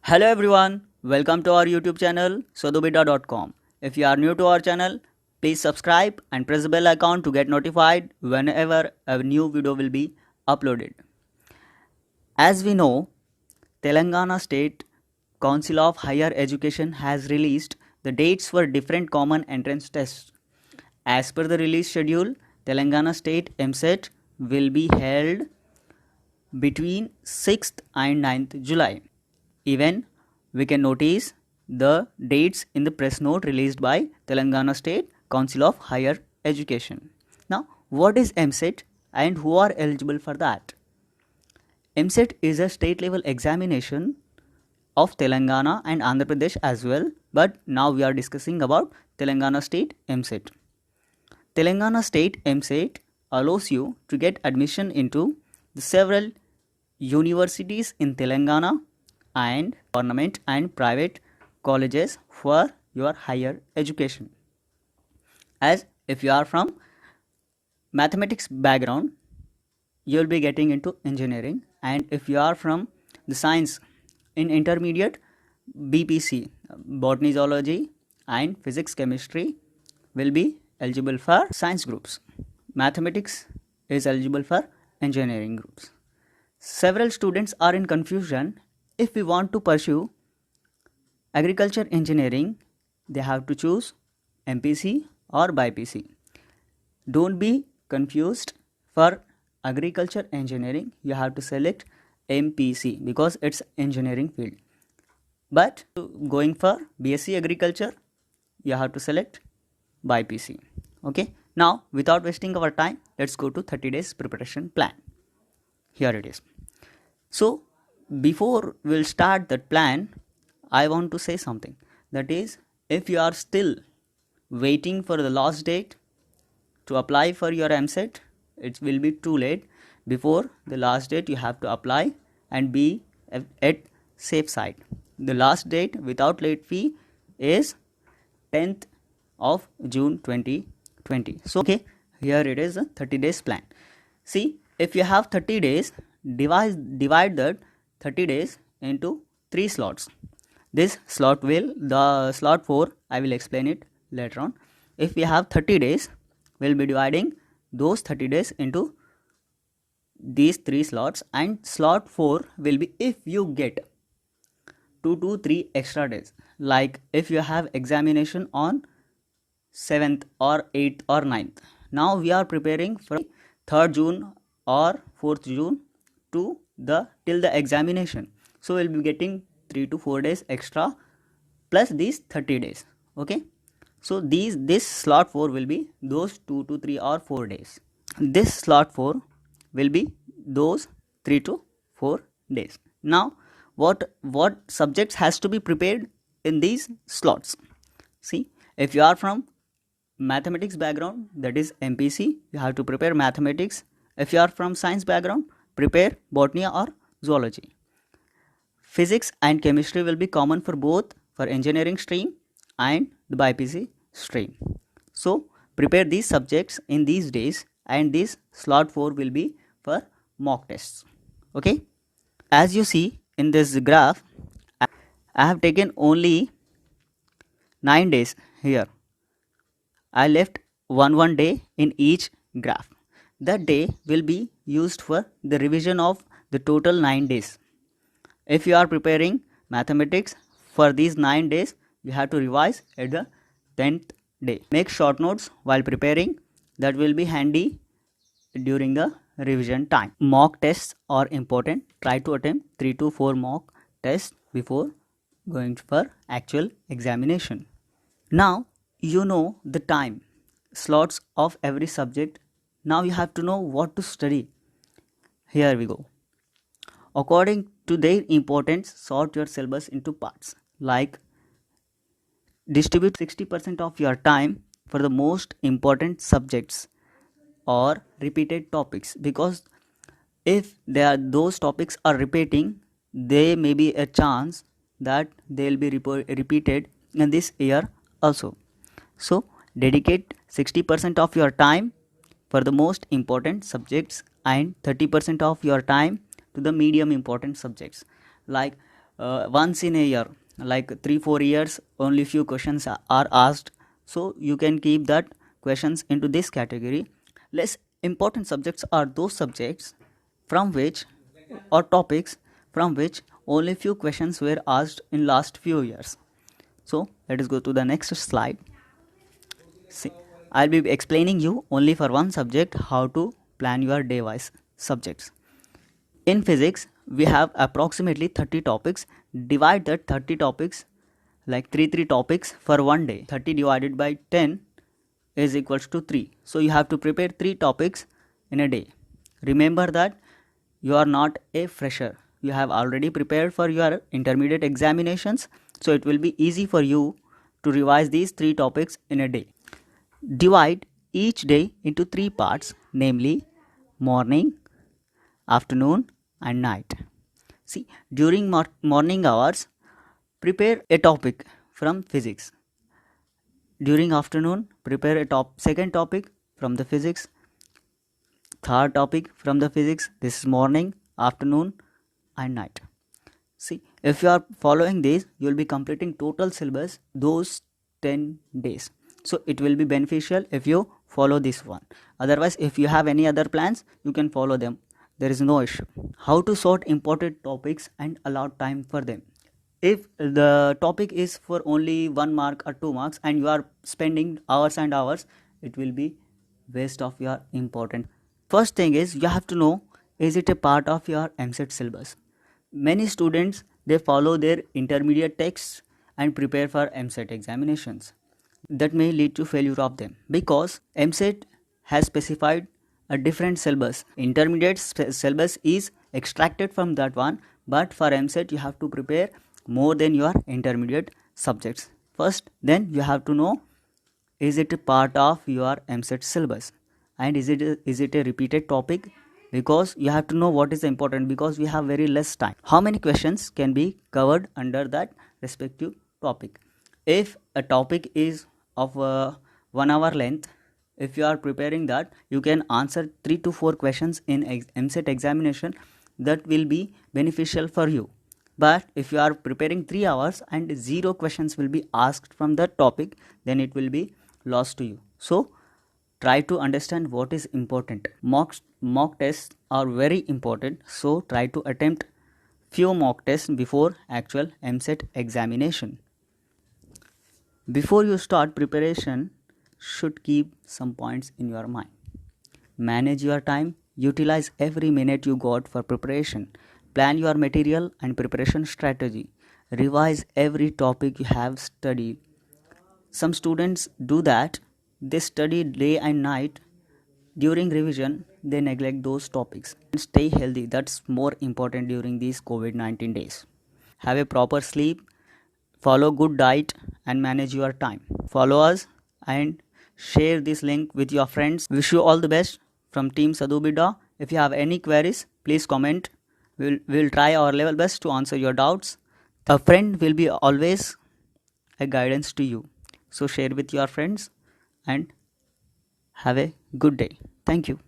Hello everyone, welcome to our YouTube channel swadubida.com. If you are new to our channel, please subscribe and press the bell icon to get notified whenever a new video will be uploaded. As we know, Telangana State Council of Higher Education has released the dates for different common entrance tests. As per the release schedule, Telangana State MCET will be held between 6th and 9th July. Even we can notice the dates in the press note released by Telangana State Council of Higher Education. Now, what is MCET and who are eligible for that? MCET is a state level examination of Telangana and Andhra Pradesh as well, but now we are discussing about Telangana State MCET. Telangana State MCET allows you to get admission into the several universities in Telangana and government and private colleges for your higher education. As if you are from mathematics background, you will be getting into engineering, and if you are from the science in intermediate, BPC, botany, zoology and physics chemistry will be eligible for science groups. Mathematics is eligible for engineering groups. Several students are in confusion. If we want to pursue agriculture engineering, they have to choose MPC or BPC. Don't be confused. For agriculture engineering, you have to select MPC because it's engineering field. But going for BSc agriculture, you have to select BPC. Okay. Now, without wasting our time, let's go to 30 days preparation plan. Here it is. So, before we'll start that plan, I want to say something. That is, if you are still waiting for the last date to apply for your MCET, it will be too late. Before the last date, you have to apply and be at safe side. The last date without late fee is 10th of June 2020. So, okay, here it is a 30 days plan. See, if you have 30 days, divide that 30 days into 3 slots. This slot the slot 4, I will explain it later on. If we have 30 days, we'll be dividing those 30 days into these 3 slots, and slot 4 will be if you get 2 to 3 extra days. Like if you have examination on 7th or 8th or 9th. Now we are preparing from 3rd June or 4th June to till the examination. So we'll be getting 3 to 4 days extra plus these 30 days. Okay. So this slot 4 will be those 2 to 3 or 4 days. This slot 4 will be those 3 to 4 days. Now what subjects has to be prepared in these slots? See, if you are from mathematics background, that is MPC, you have to prepare mathematics. If you are from science background, prepare botany or zoology. Physics and chemistry will be common for both, for engineering stream and the BPC stream. So prepare these subjects in these days, and this slot 4 will be for mock tests. Okay. As you see in this graph, I have taken only 9 days here. I left one day in each graph. That day will be used for the revision of the total 9 days. If you are preparing mathematics for these 9 days, you have to revise at the 10th day. Make short notes while preparing. That will be handy during the revision time. Mock tests are important. Try to attempt 3 to 4 mock tests before going for actual examination. Now you know the time slots of every subject. Now you have to know what to study. Here we go. According to their importance, sort your syllabus into parts. Like, distribute 60% of your time for the most important subjects or repeated topics, because if those topics are repeating, there may be a chance that they will be repeated in this year also. So dedicate 60% of your time for the most important subjects and 30% of your time to the medium important subjects. Like once in a year, like 3-4 years, only few questions are asked. So you can keep that questions into this category. Less important subjects are those subjects from which, or topics from which only few questions were asked in last few years. So let us go to the next slide. See, I'll be explaining you only for one subject how to plan your day wise subjects. In physics, we have approximately 30 topics. Divide that 30 topics like 3 topics for one day. 30 divided by 10 is equals to 3. So you have to prepare 3 topics in a day. Remember that you are not a fresher. You have already prepared for your intermediate examinations. So it will be easy for you to revise these 3 topics in a day. Divide each day into 3 parts, namely morning, afternoon and night. See, during morning hours, prepare a topic from physics. During afternoon, prepare a second topic from the physics. Third topic from the physics. This is morning, afternoon and night. See, if you are following this, you will be completing total syllabus those 10 days. So it will be beneficial if you follow this one. Otherwise, if you have any other plans, you can follow them. There is no issue. How to sort important topics and allot time for them. If the topic is for only 1 mark or 2 marks and you are spending hours and hours, it will be waste of your important. First thing is, you have to know, is it a part of your EAMCET syllabus? Many students, they follow their intermediate texts and prepare for EAMCET examinations. That may lead to failure of them because EAMCET has specified a different syllabus. Intermediate syllabus is extracted from that one, but for EAMCET you have to prepare more than your intermediate subjects. First, then you have to know, is it a part of your EAMCET syllabus and is it a repeated topic? Because you have to know what is important, because we have very less time. How many questions can be covered under that respective topic? If a topic is of 1 hour length, if you are preparing that, you can answer 3 to 4 questions in EAMCET examination. That will be beneficial for you. But if you are preparing 3 hours and 0 questions will be asked from that topic, then it will be lost to you. So try to understand what is important. Mock tests are very important, so try to attempt few mock tests before actual EAMCET examination. Before you start preparation, should keep some points in your mind. Manage your time, utilize every minute you got for preparation. Plan your material and preparation strategy. Revise every topic you have studied. Some students do that. They study day and night. During revision, they neglect those topics. Stay healthy. That's more important during these COVID-19 days. Have a proper sleep. Follow good diet and manage your time. Follow us and share this link with your friends. Wish you all the best from Team Sadhu Bidda. If you have any queries, please comment. We'll try our level best to answer your doubts. A friend will be always a guidance to you. So share with your friends and have a good day. Thank you.